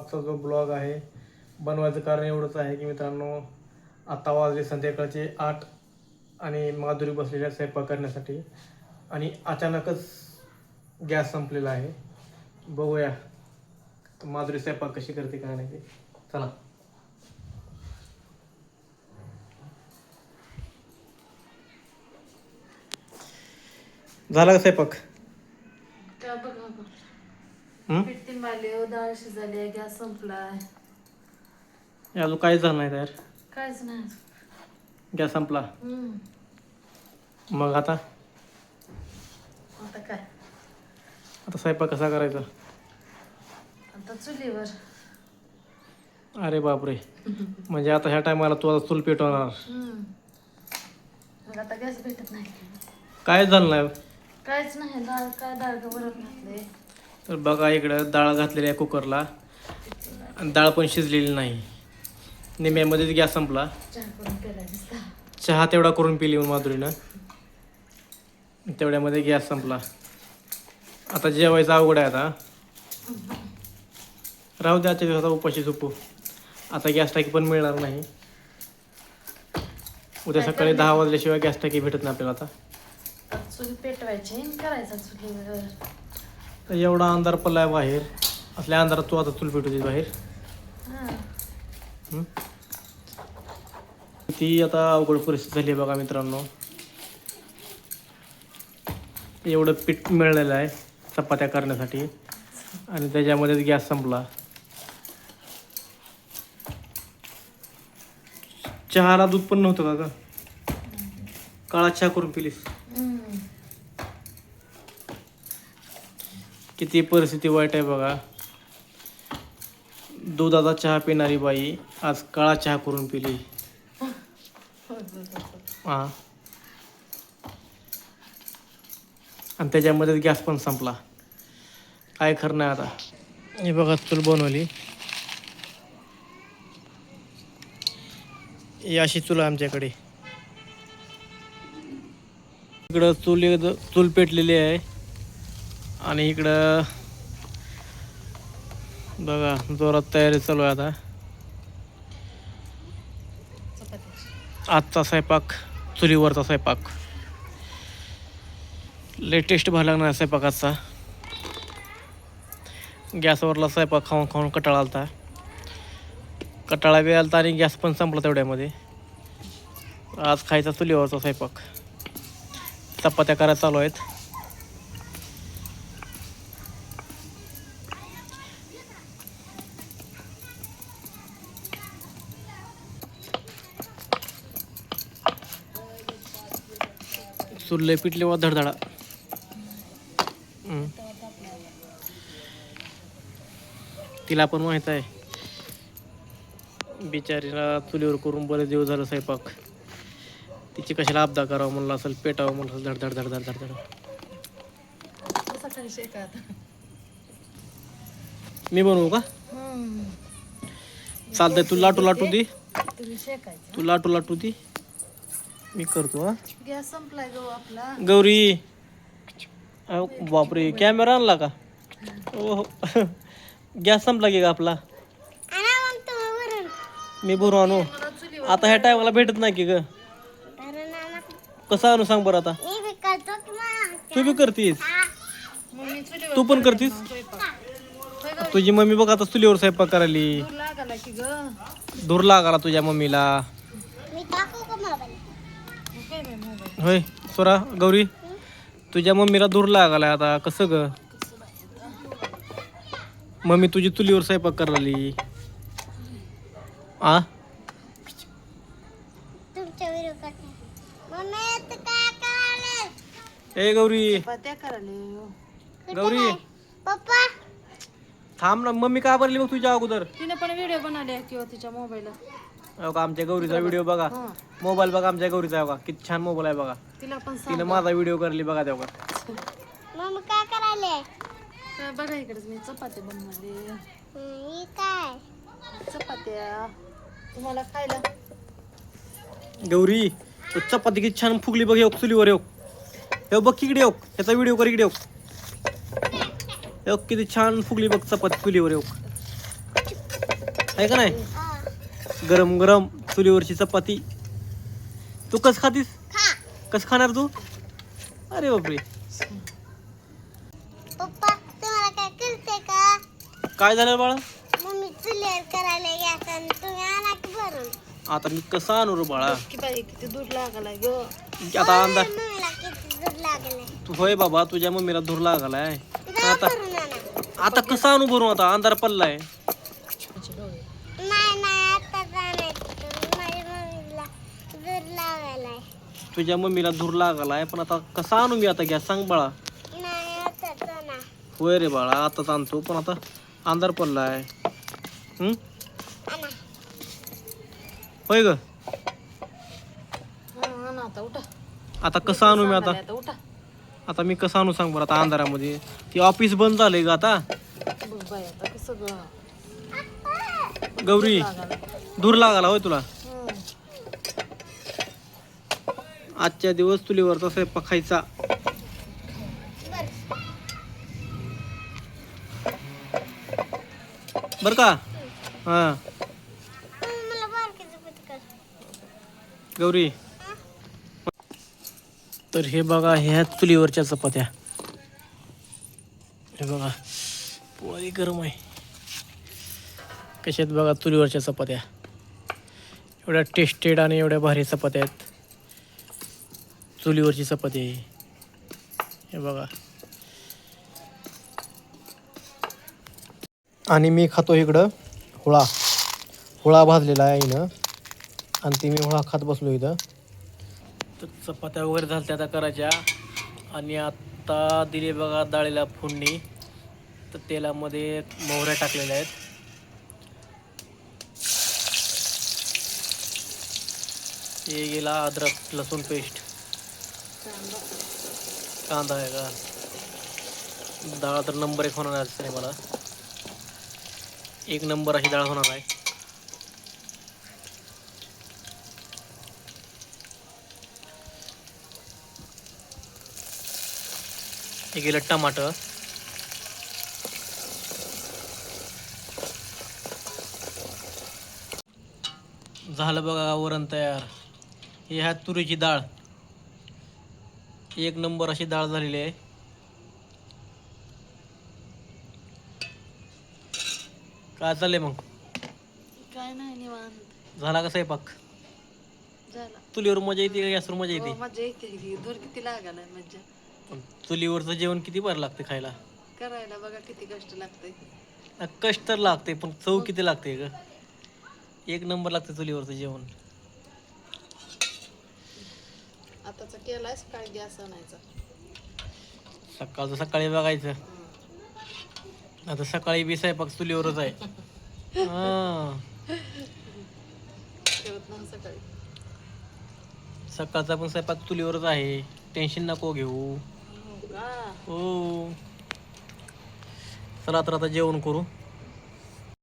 आजचा जो ब्लॉग आहे बनवायचं कारण एवढंच आहे की मित्रांनो, आता वाजले संध्याकाळचे 8 आणि माधुरी बसलेल्या स्वयंपाक करण्यासाठी आणि अचानकच गॅस संपलेला आहे. बघूया माधुरी स्वयंपाक कशी करते काय नाही ते. चला. झाला का स्वयंपाक? पिठतीन बाले डाळ शिजाली, गॅस संपलाय. अजून काहीच झालं नाही तयार. काहीच नाही. गॅस संपला. मग आता काय आता स्वयंपाक कसा करायचा? आता चुलीवर. अरे बापरे. म्हणजे आता ह्या टायमाला तू आता चूल पेटवणार? मग आता गॅस भेटत नाही. काय झालं नाही? काहीच नाही. डाळ वरण घातले. तर बघा इकडं डाळ घातलेली आहे कुकरला आणि डाळ पण शिजलेली नाही. निम्यामध्येच गॅस संपला. चहा तेवढा करून पिली माधुरीनं, तेवढ्यामध्ये गॅस संपला. आता जेवायचं अवघड आहे. आता राहू द्या, आजच्या दिवसाचा उपाशी झोपू. आता गॅस टाकी पण मिळणार नाही. उद्या सकाळी 10 वाजल्याशिवाय गॅस टाकी भेटत नाही आपल्याला. आता चूल पेटवायची करायचा चुलीवर. तर एवढा अंधार पडलाय बाहेर. असल्या अंधारात तू आता चूल पेटवते बाहेर? ती आता अवघड परिस्थिती झाली आहे बघा मित्रांनो. एवढं पीठ मिळलेलं आहे चपात्या करण्यासाठी आणि त्याच्यामध्येच गॅस संपला. चहाला दूध पण नव्हतं का? काळा चहा करून पिलीस? किती परिस्थिती वाईट आहे बघा. दुधाचा चहा पिणारी बाई आज काळा चहा करून पिली. हा, आणि त्याच्यामध्ये गॅस पण संपला. काय खरं नाही आता. हे बघा चूल बनवली. ही अशी चूल आहे आमच्याकडे. इकडं चूल पेटलेली आहे आणि इकडं बघा जोरात तयारी चालू आहे. आता आजचा स्वयंपाक चुलीवरचा स्वयंपाक. लेटेस्ट भारी लागणार स्वयंपाक आजचा. गॅसवरला स्वयंपाक खाऊन खाऊन कटाळा आलता. कटाळा बी आलता आणि गॅस पण संपला तेवढ्यामध्ये. आज खायचा चुलीवरचा स्वयंपाक. चपात्या करायला चालू आहेत. चुल्ले पिटले वा धडधडा. तिला पण माहित आहे बिचारीला चुलीवर करून बरेच दिवस झालं स्वयंपाक. तिची कशाला अपदा करावं म्हणलं असेल, पेटावं म्हणलं असेल धडधड धडधड धडधड. मी बनवू का? चालतंय. तू लाटू दे. तू लाटू दे. मी करतो. हा, गॅस संपलाय गो आपला. गौरी. बापरे, कॅमेरा आणला का? ओहो, गॅस संपला की का आपला? मी भरू आणू? आता ह्या टायमाला भेटत नाही की ग. कसं आणू सांग बरं आता? तू बी करतीस? तू पण करतीस? तुझी मम्मी बघ आता चुलीवर स्वयंपाक करायली. धूर लागाला तुझ्या मम्मीला. होय सोरा गौरी, तुझ्या मम्मीला धूर लागालाय आता. कसं ग? मम्मी तुझी चुलीवर स्वयंपाक करायली. आ, ए गौरी, गौरी थांब ना. मम्मी का भरली मग तुझ्या अगोदर? तिने पण व्हिडिओ बनवले किंवा तिच्या मोबाईलला. का आमच्या गौरीचा व्हिडिओ बघा. मोबाईल बघा आमच्या गौरीचा बघा. किती छान मोबाईल आहे बघा. तिने माझा व्हिडिओ करली बघा तेव्हा. मम्मी काय करायले? बघा इकडेच मी चपाती बनवली. काय चपात्या तुम्हाला खायला? गौरी चपाती किती छान फुगली बघ. येऊ चुलीवर येऊ. येऊ बघ इकडे येऊ. याचा व्हिडिओ कर इकडे येऊ. किती छान फुगली बघ चपाती चुलीवर येऊ. आहे का नाही? गरम गरम चुलीवरची चपाती. तू कस खातीस? कस खाणार तू? अरे बापरे. पप्पा तुम्हाला काय कळते का? काय झालं बाळा? मम्मी चुलीवर करायला घ्यायचं आणि तुम्ही आणा की भरून. आता मी कसं आणू रे बाळा? की बाई किती दूध लागलाय ग. आता अंदाज. मम्मीला किती दूध लागले. तू होय बाबा, तुझ्या मम्मीला धूर लागलाय. जा आता भरून आणा. आता कसं आणू भरून? आता अंधार पडलाय. नाही नाही आता जाणार माझ्या मम्मीला दूध लागायलाय. तुझ्या मम्मीला धूर लागलाय, पण आता कसं आणू मी? आता घ्या सांग बाळा. नाही आता जाणार. होय रे बाळा, आताच आणतो, पण आता अंधार पडलाय. आणा. होय ग. ना आता उठा. आता कसं आणू मी? आता आता उठा. आता मी कसं आणू सांग बरं? आता अंधारामध्ये ती ऑफिस बंद झालंय ग आता. बघ बाई आता कसं ग. गौरी, धूर लागाला होय तुला? आजच्या दिवस चुलीवरचा स्वयंपाक खायचा. बर का? हा मला बारकीचं पटकन. गौरी, तर हे बघा, ह्या चुलीवरच्या चपात्या. हे बघा, पोळी गरम आहे. कशात बघा चुलीवरच्या चपात्या. एवढ्या टेस्टेड आणि एवढ्या भारी चपात्या आहेत. चुलीवरची चपाती आहे. हे बघा. आणि मी खातो इकडं हुळा भाजलेला आहे इथं, आणि ती मी हुळा खात बसलो इथं. तर चपात्या वगैरे झाल्या आता करायच्या, आणि आता दिली बघा डाळीला फोडणी. तर तेलामध्ये मोहऱ्या टाकलेल्या आहेत. हे गेला अद्रक लसूण पेस्ट. कांदा आहे का? डाळ तर नंबर 1 होणार आहे मला. 1 नंबर अशी डाळ होणार आहे. हे गेलं टमाटर. झालं बघा वरण तयार. हे ह्या तुरीची डाळ. 1 नंबर अशी डाळ झालेली आहे. काय चाललंय मग? काय नाही निवांत. झाला का स्वयंपाक? झाला. चुलीवर मजा येते का गॅसवर मजा येते? मजा येते की. दूर किती लागालाय मज्जा. पण चुलीवरचं जेवण किती बरं लागते खायला. करायला बघा किती कष्ट लागतंय. कष्ट तर लागते, पण चव किती लागते ग. 1 नंबर लागते चुलीवरचं जेवण. आताचा केलाय सकाळी गॅस आणायचा. सकाळचं सकाळी बघायचं. आता सकाळी बी स्वयंपाक चुलीवरच आहे. हा, ठेवत नाही सकाळी. सकाळचा पण स्वयंपाक चुलीवरच आहे. टेन्शन नको घेऊ. हो का? हो, चला तर आता जेवण करू.